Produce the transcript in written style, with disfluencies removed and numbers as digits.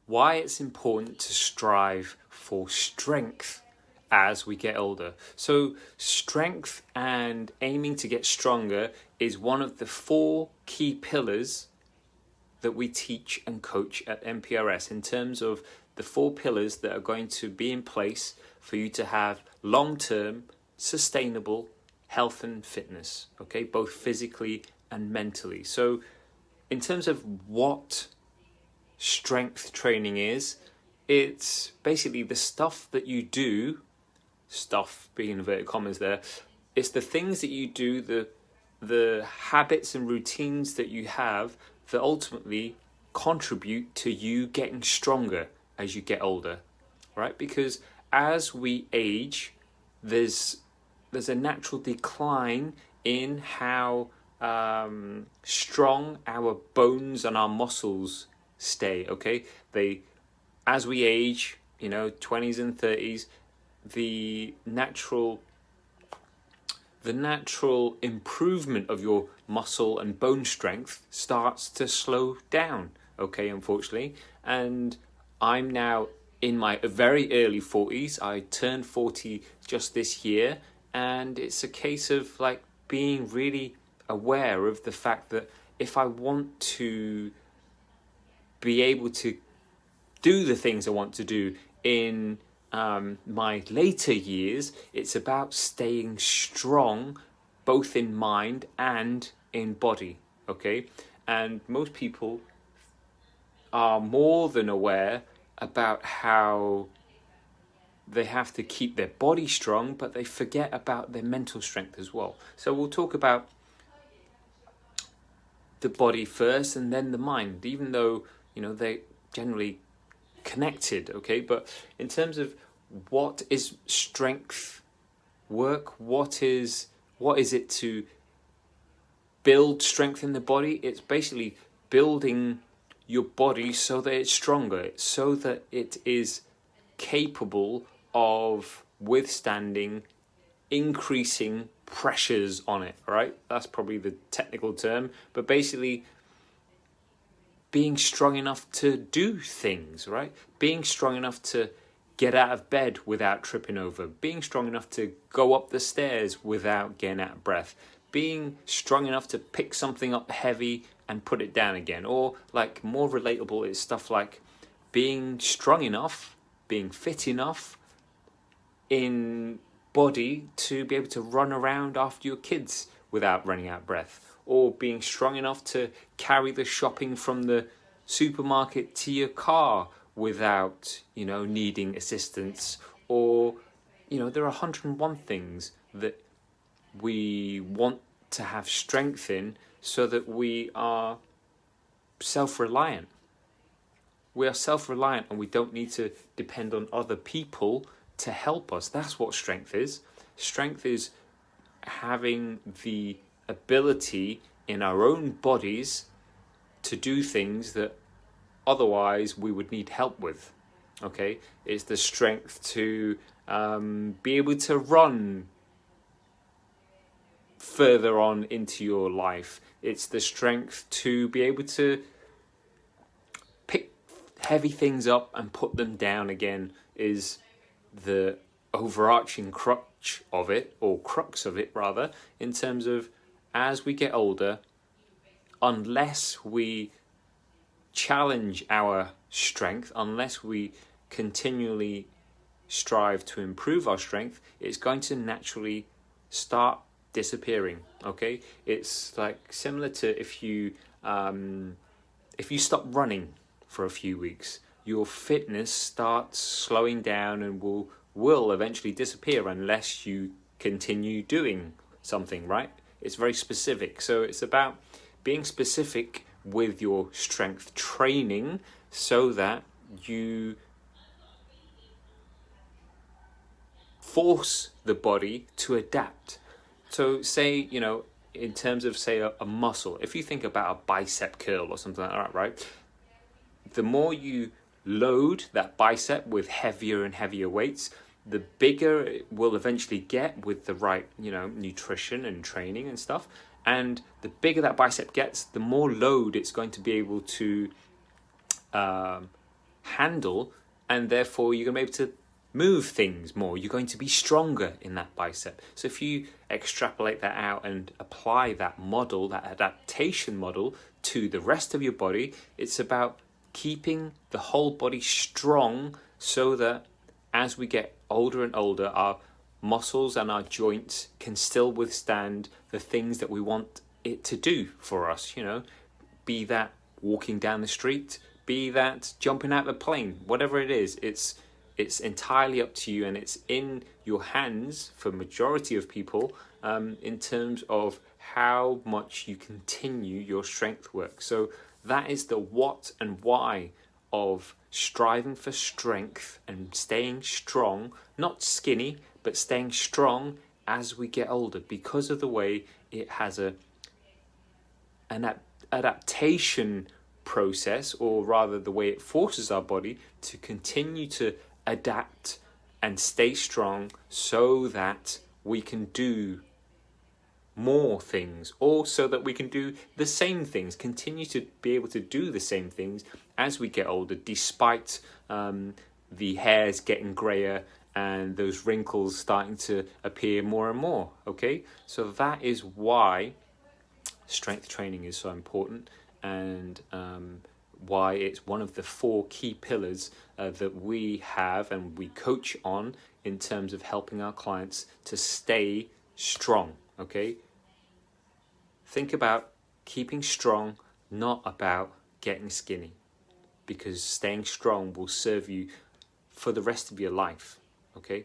why it's important to strive for strength as we get older. So strength and aiming to get stronger is one of the 4 key pillars that we teach and coach at MPRS, in terms of the 4 pillars that are going to be in place for you to have long-term, sustainable health and fitness, okay, both physically and mentally. So in terms of what strength training is, it's basically the stuff that you do, stuff being inverted commas there, it's the things that you do, the habits and routines that you have that ultimately contribute to you getting stronger as you get older, right? Because as we age, there's a natural decline in how strong our bones and our muscles stay, okay? As we age, 20s and 30s, the natural improvement of your muscle and bone strength starts to slow down, okay, unfortunately. And I'm now in my very early 40s. I turned 40 just this year, and it's a case of like being really aware of the fact that if I want to be able to do the things I want to do in my later years, it's about staying strong both in mind and in body, okay? And most people are more than aware about how they have to keep their body strong, but they forget about their mental strength as well. So we'll talk about the body first and then the mind, even though they generally connected, okay? But in terms of what is strength work, what is it to build strength in the body? It's basically building your body so that it's stronger, so that it is capable of withstanding increasing pressures on it, right? That's probably the technical term, but basically being strong enough to do things, right? Being strong enough to get out of bed without tripping over, being strong enough to go up the stairs without getting out of breath, being strong enough to pick something up heavy and put it down again. Or like more relatable is stuff like being strong enough, being fit enough in body to be able to run around after your kids without running out of breath, or being strong enough to carry the shopping from the supermarket to your car without, needing assistance. Or, there are 101 things that we want to have strength in so that we are self-reliant. We are self-reliant and we don't need to depend on other people to help us. That's what strength is. Strength is having the ability in our own bodies to do things that otherwise we would need help with, okay? It's the strength to be able to run further on into your life. It's the strength to be able to pick heavy things up and put them down again, is the overarching crux of it rather, in terms of as we get older, unless we challenge our strength, unless we continually strive to improve our strength, it's going to naturally start disappearing, okay? It's like similar to if you stop running for a few weeks, your fitness starts slowing down and will eventually disappear unless you continue doing something, right? It's very specific. So it's about being specific with your strength training so that you force the body to adapt. So say, in terms of, say, a muscle, if you think about a bicep curl or something like that, right? The more you load that bicep with heavier and heavier weights, the bigger it will eventually get with the right, nutrition and training and stuff. And the bigger that bicep gets, the more load it's going to be able to handle, and therefore you're going to be able to move things more. You're going to be stronger in that bicep. So if you extrapolate that out and apply that model, that adaptation model, to the rest of your body, it's about keeping the whole body strong so that as we get older and older, our muscles and our joints can still withstand the things that we want it to do for us, you know, be that walking down the street, be that jumping out of a plane, whatever it is, it's entirely up to you, and it's in your hands for majority of people in terms of how much you continue your strength work. So that is the what and why of striving for strength and staying strong, not skinny, but staying strong as we get older, because of the way it has an adaptation process, or rather the way it forces our body to continue to adapt and stay strong so that we can do more things, or so that we can do the same things, continue to be able to do the same things as we get older, despite the hairs getting grayer and those wrinkles starting to appear more and more. Okay, so that is why strength training is so important, and why it's one of the 4 key pillars that we have and we coach on in terms of helping our clients to stay strong. Okay, think about keeping strong, not about getting skinny, because staying strong will serve you for the rest of your life. Okay.